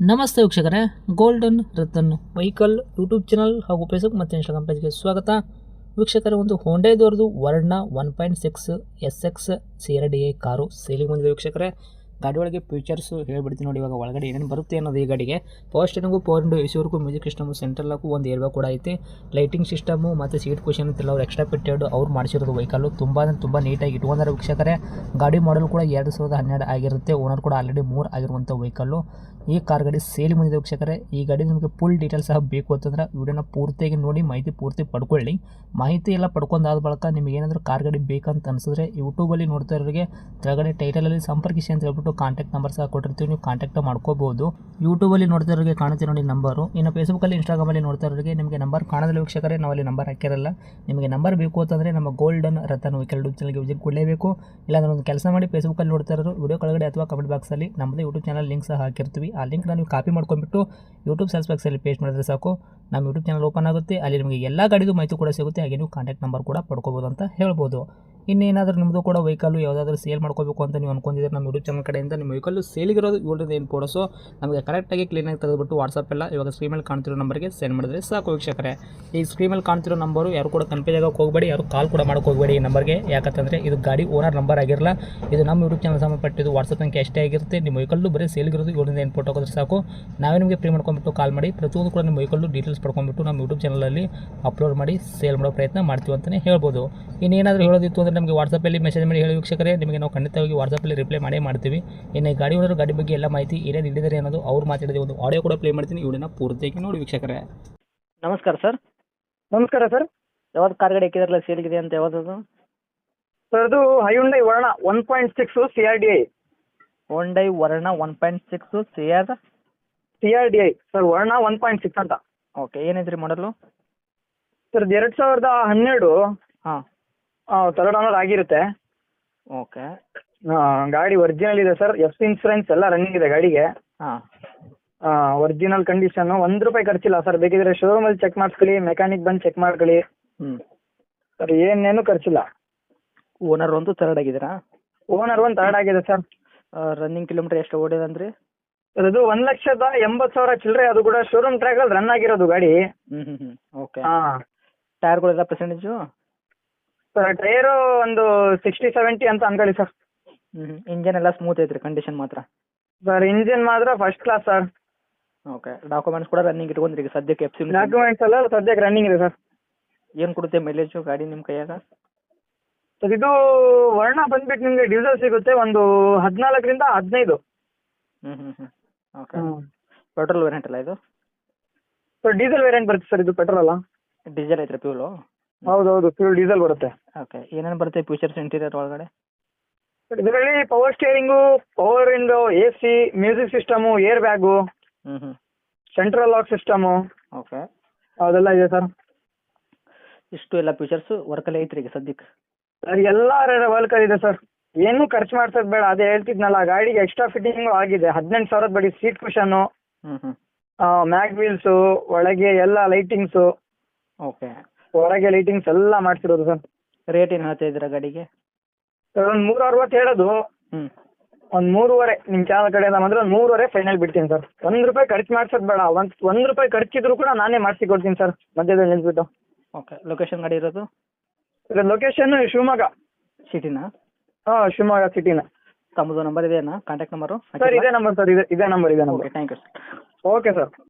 ನಮಸ್ತೆ ವೀಕ್ಷಕರೇ, golden Ratan vehicle YouTube channel ಹಾಗೂ ಫೇಸ್ಬುಕ್ ಮತ್ತು ಇನ್ಸ್ಟಾಗ್ರಾಮ್ ಪೇಜ್ಗೆ ಸ್ವಾಗತ. ವೀಕ್ಷಕರೇ, ಒಂದು ಹೊಂಡೈದವ್ರದ್ದು ವರ್ಣ 1.6 SX CRDI ಕಾರು ಸೇಲಿಂಗ್ ಬಂದಿದೆ. ವೀಕ್ಷಕರೇ, ಗಾಡಿ ಒಳಗೆ ಫೀಚರ್ಸು ಹೇಳ್ಬಿಡ್ತೀನಿ ನೋಡಿ. ಇವಾಗ ಒಳಗಡೆ ಏನೇನು ಬರುತ್ತೆ ಅನ್ನೋದು ಈ ಗಾಡಿಗೆ power steering, power window, AC music system, central lock, ಒಂದು ಏರ್ ಬ್ಯಾಗ್ ಕೂಡ ಐತೆ. ಲೈಟಿಂಗ್ ಸಿಸ್ಟಮು ಮತ್ತು ಸೀಟ್ ಕುಷನ್ ಅಂತೆಲ್ಲ ಅವ್ರು ಎಕ್ಸ್ಟ್ರಾ ಫಿಟ್ಟೆಡ್ ಅವ್ರು ಮಾಡಿಸಿರೋದು. ವೆಹಿಕಲ್ಲು ತುಂಬ ನೀಟಾಗಿ ಇಟ್ಕೊಂಡಾರೆ. ವೀಕ್ಷಕರೇ, ಗಾಡಿ ಮಾಡಲ್ ಕೂಡ 2012 ಆಗಿರುತ್ತೆ. ಓನರ್ ಕೂಡ ಆಲ್ರೆಡಿ 3 ಆಗಿರುವಂಥ ವೆಹಿಕಲ್ಲು. ಈ ಕಾರ್ ಗಾಡಿ ಸೇಲ್ ಬಂದಿದೆ. ವೀಕ್ಷಕರೇ, ಈ ಗಾಡಿ ನಿಮಗೆ ಫುಲ್ ಡೀಟೇಲ್ಸ್ ಸಹ ಬೇಕು ಅಂತಂದ್ರೆ ವಿಡಿಯೋನ ಪೂರ್ತಿಯಾಗಿ ನೋಡಿ, ಮಾಹಿತಿ ಪೂರ್ತಿ ಪಡ್ಕೊಳ್ಳಿ. ಮಾಹಿತಿ ಎಲ್ಲ ಪಡ್ಕೊಂಡಾದ ಬಳಿಕ ನಿಮಗೆ ಏನಾದರೂ ಕಾರ್ ಗಾಡಿ ಬೇಕಂತ ಅನಿಸಿದ್ರೆ ಯೂಟ್ಯೂಬಲ್ಲಿ ನೋಡ್ತಾ ಇರೋರಿಗೆ ಕೆಳಗಡೆ ಟೈಟಲಲ್ಲಿ ಸಂಪರ್ಕಿಸಿ ಅಂತ ಹೇಳ್ಬಿಟ್ಟು ಕಾಂಟ್ಯಾಕ್ಟ್ ನಂಬರ್ ಸಹ ಕೊಟ್ಟಿರ್ತೀವಿ, ನೀವು ಕಾಂಟ್ಯಾಕ್ಟ್ ಮಾಡ್ಕೋಬಹುದು. ಯೂಟ್ಯೂಬಲ್ಲಿ ನೋಡ್ತಾ ಇರೋರಿಗೆ ಕಾಣುತ್ತೆ ನೋಡಿ ನಂಬರು. ಇನ್ನು ಫೇಸ್ಬುಕ್ಕಲ್ಲಿ, ಇನ್ಸ್ಟಾಗ್ರಾಮಲ್ಲಿ ನೋಡ್ತಾ ಇರೋರಿಗೆ ನಿಮಗೆ ನಂಬರ್ ಕಾಣೋದಿಲ್ಲ ವೀಕ್ಷಕರೇ, ನಾವಲ್ಲಿ ನಂಬರ್ ಹಾಕಿರಲ್ಲ. ನಿಮಗೆ ನಂಬರ್ ಬೇಕು ಅಂತಂದರೆ ನಮ್ಮ ಗೋಲ್ಡನ್ ರತನ್ ವೆಹಿಕಲ್ ಯೂಟ್ಯೂಬ್ ಚಾನಲ್ಗೆ ವಿಸಿಟ್ ಕೊಡಲೇಬೇಕು. ಇಲ್ಲಾಂದ್ರೆ ಒಂದು ಕೆಲಸ ಮಾಡಿ, ಫೇಸ್ಬುಕ್ಕಲ್ಲಿ ನೋಡ್ತಾ ಇರೋರು ವಿಡಿಯೋ ಕೆಳಗಡೆ ಅಥವಾ ಕಮೆಂಟ್ ಬಾಕ್ಸಲ್ಲಿ ನಮ್ಮದು ಯೂಟ್ಯೂಬ್ ಚಾನಲ್ ಲಿಂಕ್ ಸಹ ಹಾಕಿರ್ತೀವಿ. ಆ ಲಿಂಕ್ನ ನೀವು ಕಾಪಿ ಮಾಡ್ಕೊಂಡ್ಬಿಟ್ಟು ಯೂಟ್ಯೂಬ್ ಸರ್ಚ್ ಬಾಕ್ಸಲ್ಲಿ ಪೇಸ್ಟ್ ಮಾಡಿದ್ರೆ ಸಾಕು, ನಮ್ಮ ಯೂಟ್ಯೂಬ್ ಚಾನಲ್ ಓಪನ್ ಆಗುತ್ತೆ. ಅಲ್ಲಿ ನಿಮಗೆ ಎಲ್ಲ ಗಾಡಿದು ಮಾಹಿತಿ ಕೂಡ ಸಿಗುತ್ತೆ. ಹಾಗೆ ನೀವು ಕಾಂಟ್ಯಾಕ್ಟ್ ನಂಬರ್ ಕೂಡ ಪಡ್ಕೋಬೋದು ಅಂತ ಹೇಳ್ಬೋದು. ಇನ್ನೇನಾದರೂ ನಿಮ್ಮದು ಕೂಡ ವೆಹಿಕಲ್ಲು ಯಾವುದಾದ್ರೂ ಸೇಲ್ ಮಾಡ್ಕೋಬೇಕು ಅಂತ ನೀವು ಅನ್ಕೊಂಡಿದ್ರೆ ನಮ್ಮ ಯೂಟ್ಯೂಬ್ ಚಾನಲ್ ಕಡೆಯಿಂದ ನಿಮ್ಮ ವೆಹಿಕಲ್ಲು ಸೇಲಿಗಿರೋದು ಇವ್ರದ್ದು ಏನು ಫೋಟೋಸು ನಮಗೆ ಕರೆಕ್ಟಾಗಿ ಕ್ಲೀನಾಗಿ ತೆಗೆದುಬಿಟ್ಟು ವಾಟ್ಸಪ್ ಎಲ್ಲ ಇವಾಗ ಸ್ಕ್ರೀನ್ ಮೇಲೆ ಕಾಣ್ತಿರೋ ನಂಬರ್ಗೆ ಸೆಂಡ್ ಮಾಡಿದ್ರೆ ಸಾಕು ವೀಕ್ಷಕರೇ. ಈ ಸ್ಕ್ರೀನ್ ಮೇಲೆ ಕಾಣ್ತಿರೋ ನಂಬರು ಯಾರು ಕೂಡ ಕನ್ಫ್ಯೂಸ್ ಆಗೋಕೆ ಹೋಗಬೇಡಿ, ಯಾರು ಕಾಲ್ ಕೂಡ ಮಾಡೋಕೆ ಹೋಗಬೇಡಿ ಈ ನಂಬರ್ಗೆ. ಯಾಕಂತಂದರೆ ಇದು ಗಾಡಿ ಓನರ್ ನಂಬರ್ ಆಗಿರಲ್ಲ, ಇದು ನಮ್ಮ ಯೂಟ್ಯೂಬ್ ಚಾನಲ್ ಸಂಬಂಧಪಟ್ಟಿದ್ದು ವಾಟ್ಸಪ್ ಸಂಖ್ಯೆ ಅಷ್ಟೇ ಆಗಿರುತ್ತೆ. ನಿಮ್ಮ ವೆಹಿಕಲ್ಲು ಬರೀ ಸೇಲಿಗಿರೋದು ಇವ್ರಿಂದ ಏನು ಫೋಟೋ ಹಾಕಿದ್ರೆ ಸಾಕು, ನಾವೇ ನಿಮಗೆ ಫ್ರೀ ಮಾಡ್ಕೊಂಡ್ಬಿಟ್ಟು ಕಾಲ್ ಮಾಡಿ ಪ್ರತಿಯೊಂದು ಕೂಡ ನಿಮ್ಮ ವೆಹಿಕಲ್ಲು ಡೀಟೇಲ್ಸ್ ಪಡ್ಕೊಂಡ್ಬಿಟ್ಟು ನಮ್ಮ ಯೂಟ್ಯೂಬ್ ಚಾನಲಲ್ಲಿ ಅಪ್ಲೋಡ್ ಮಾಡಿ ಸೇಲ್ ಮಾಡೋ ಪ್ರಯತ್ನ ಮಾಡ್ತೀವಿ ಅಂತಲೇ ಹೇಳ್ಬೋದು. ಇನ್ನೇನಾದರೂ ಹೇಳೋದಿತ್ತು ಅಂದರೆ ನಮಗೆ ವಾಟ್ಸಪ್ಪಲ್ಲಿ ಮೆಸೇಜ್ ಮಾಡಿ ಹೇಳಿ ವೀಕ್ಷಕರೇ, ನಿಮಗೆ ನಾವು ಖಂಡಿತವಾಗಿ ವಾಟ್ಸಪ್ಪಲ್ಲಿ ರಿಪ್ಲೈ ಮಾಡೇ ಮಾಡ್ತೀವಿ. ಇನ್ನು ಈ ಗಾಡಿ ಓನರ್ ಗಾಡಿ ಬಗ್ಗೆ ಎಲ್ಲ ಮಾಹಿತಿ ಏನೇನು ಹಿಡಿದರೆ ಅನ್ನೋದು ಅವ್ರು ಮಾತಾಡಿದ ಒಂದು ಆಡಿಯೋ ಕೂಡ ಪ್ಲೇ ಮಾಡ್ತೀನಿ, ವಿಡಿಯೋನ ಪೂರ್ತಿಯಾಗಿ ನೋಡಿ ವೀಕ್ಷಕರೇ. ನಮಸ್ಕಾರ ಸರ್. ನಮಸ್ಕಾರ ಸರ್. ಯಾವ್ದು ಕಾರ್ ಗಾಡಿ ಹಾಕಿದಾರಲ್ಲ ಸೇಲ್ಗಿದೆ ಅಂತ, ಯಾವುದದು ಸರ್? ಅದು ಹೈಯುಂಡೈ ವರ್ಣ 1.6 CRDI. ಹೊಂಡೈ ವರ್ಣ 1.6 CRDI ಸರ್, ವರ್ಣ 1.6 ಅಂತ. ಓಕೆ, ಏನೈತ್ರಿ ಮಾಡಲು ಸರ್? 2012. ಹಾಂ, ಥರ್ಡ್ ಓನರ್ ಆಗಿರುತ್ತೆ. ಓಕೆ. ಗಾಡಿ ಒರಿಜಿನಲ್ ಇದೆ ಸರ್. ಇನ್ಸೂರೆನ್ಸ್ ಎಲ್ಲ ರನ್ನಿಂಗ್ ಇದೆ ಗಾಡಿಗೆ. ಹಾಂ, ಒರಿಜಿನಲ್ ಕಂಡೀಷನ್ನು, ₹1 ಖರ್ಚಿಲ್ಲ ಸರ್. ಬೇಕಿದ್ರೆ ಶೋರೂಮಲ್ಲಿ ಚೆಕ್ ಮಾಡಿಸ್ಕೊಳ್ಳಿ, ಮೆಕ್ಯಾನಿಕ್ ಬಂದು ಚೆಕ್ ಮಾಡ್ಕೊಳ್ಳಿ ಸರ್, ಏನೇನು ಖರ್ಚಿಲ್ಲ. ಓನರ್ ಒಂದು ಥರ್ಡ್ ಆಗಿದ್ದೀರಾ? ಓನರ್ ಒಂದು ಥರ್ಡ್ ಆಗಿದೆ ಸರ್. ರನ್ನಿಂಗ್ ಕಿಲೋಮೀಟರ್ ಎಷ್ಟು ಓಡಿದೆ ಅಂದ್ರಿ? ಸರ್, ಅದು 1,80,000 ಚಿಲ್ಲರೆ. ಅದು ಕೂಡ ಶೋರೂಮ್ ಟ್ರ್ಯಾಕಲ್ಲಿ ರನ್ ಆಗಿರೋದು ಗಾಡಿ. ಓಕೆ. ಹಾಂ. ಟೈರ್ಗಳೆಲ್ಲ ಪರ್ಸೆಂಟೇಜು? ಸರ್, ಟೈರು ಒಂದು 60-70 ಅಂತ ಅನ್ಕೊಳ್ಳಿ ಸರ್. ಇಂಜನ್ ಎಲ್ಲ ಸ್ಮೂತ್ ಐತ್ರಿ, ಕಂಡೀಷನ್ ಮಾತ್ರ? ಸರ್, ಇಂಜಿನ್ ಮಾತ್ರ first class sir. Okay. Documents ಕೂಡ ರನ್ನಿಂಗ್ ಇಟ್ಕೊಂಡ್ರಿ ಈಗ ಸದ್ಯಕ್ಕೆ? ಡಾಕ್ಯುಮೆಂಟ್ಸ್ ಎಲ್ಲ ಸದ್ಯಕ್ಕೆ ರನ್ನಿಂಗ್ ಇದೆ ಸರ್. ಏನು ಕೊಡುತ್ತೆ ಮೈಲೇಜು ಗಾಡಿ ನಿಮ್ಮ ಕೈಯಾಗ? ಸರ್, ಇದು ವರ್ಣ ಬಂದ್ಬಿಟ್ಟು ನಿಮಗೆ ಡೀಸೆಲ್ ಸಿಗುತ್ತೆ ಒಂದು 14ರಿಂದ 15. ಓಕೆ. ಪೆಟ್ರೋಲ್ ವೇರಿಯಂಟ್ ಅಲ್ಲ ಇದು? ಸರ್, ಡೀಸೆಲ್ ವೇರಿಯಂಟ್ ಬರುತ್ತೆ ಸರ್. ಇದು ಪೆಟ್ರೋಲ್ ಅಲ್ಲ, ಡೀಸೆಲ್ ಐತ್ರಿ ಫ್ಯೂಲು? ಹೌದೌದು, ಫ್ಯೂಲ್ ಡೀಸೆಲ್ ಬರುತ್ತೆ. ಓಕೆ. ಏನೇನು ಬರುತ್ತೆ ಫೀಚರ್ಸ್ ಇಂಟೀರಿಯರ್ ಒಳಗಡೆ? ಸರ್, ಇದರಲ್ಲಿ power steering, power window, AC, music system, air bag, central lock system, okay, ಅದೆಲ್ಲ ಇದೆ ಸರ್. ಇಷ್ಟು ಎಲ್ಲ ಫೀಚರ್ಸು ವರ್ಕಲ್ಲಿ ಐತ್ರಿ ಈಗ ಸದ್ಯಕ್ಕೆ? ಸರ್, ಎಲ್ಲ ವರ್ಕಲ್ಲಿ ಇದೆ ಸರ್. ಏನೂ ಖರ್ಚು ಮಾಡ್ಸೋದು ಬೇಡ. ಅದೇ ಹೇಳ್ತಿದ್ನಲ್ಲ, ಗಾಡಿಗೆ ಎಕ್ಸ್ಟ್ರಾ ಫಿಟ್ಟಿಂಗು ಆಗಿದೆ. 18,000 ಬಡಿ ಸೀಟ್ ಕುಷನ್ನು, ಮ್ಯಾಗ್ ವೀಲ್ಸು, ಒಳಗೆ ಎಲ್ಲ ಲೈಟಿಂಗ್ಸು. ಓಕೆ. ಹೊರಗೆ ಲೈಟಿಂಗ್ಸ್ ಎಲ್ಲ ಮಾಡ್ತಿರೋದು ಸರ್. ರೇಟ್ ಏನು ಹೇಳ್ತಾ ಇದ್ದೀರಾ ಗಾಡಿಗೆ? ಸರ್, ಒಂದು 360 ಹೇಳೋದು. ಒಂದು 3.5 ನಿಮ್ಮ ಚಾನಲ್ ಕಡೆಯಿಂದ ಬಂದರೆ ಒಂದು 3.5 ಫೈನಲ್ ಬಿಡ್ತೀನಿ ಸರ್. ₹1 ಖರ್ಚು ಮಾಡ್ಸೋದು ಬೇಡ. ₹1 ಖರ್ಚಿದ್ರು ಕೂಡ ನಾನೇ ಮಾಡಿಸಿ ಕೊಡ್ತೀನಿ ಸರ್, ಮಧ್ಯದಲ್ಲಿ ನಿಲ್ಸ್ಬಿಟ್ಟು. ಓಕೆ. ಲೊಕೇಶನ್ ಗಾಡಿ ಇರೋದು? ಸರ್, ಲೊಕೇಶನ್ ಶಿವಮೊಗ್ಗ ಸಿಟಿನಾ? ಶಿವಮೊಗ್ಗ ಸಿಟಿನ. ತಮ್ಮದು ನಂಬರ್ ಇದೆಯಾ, ಕಾಂಟ್ಯಾಕ್ಟ್ ನಂಬರು? ಸರ್, ಇದೇ ನಂಬರ್ ಸರ್. ಇದೇ number. Okay, thank you sir. Okay sir.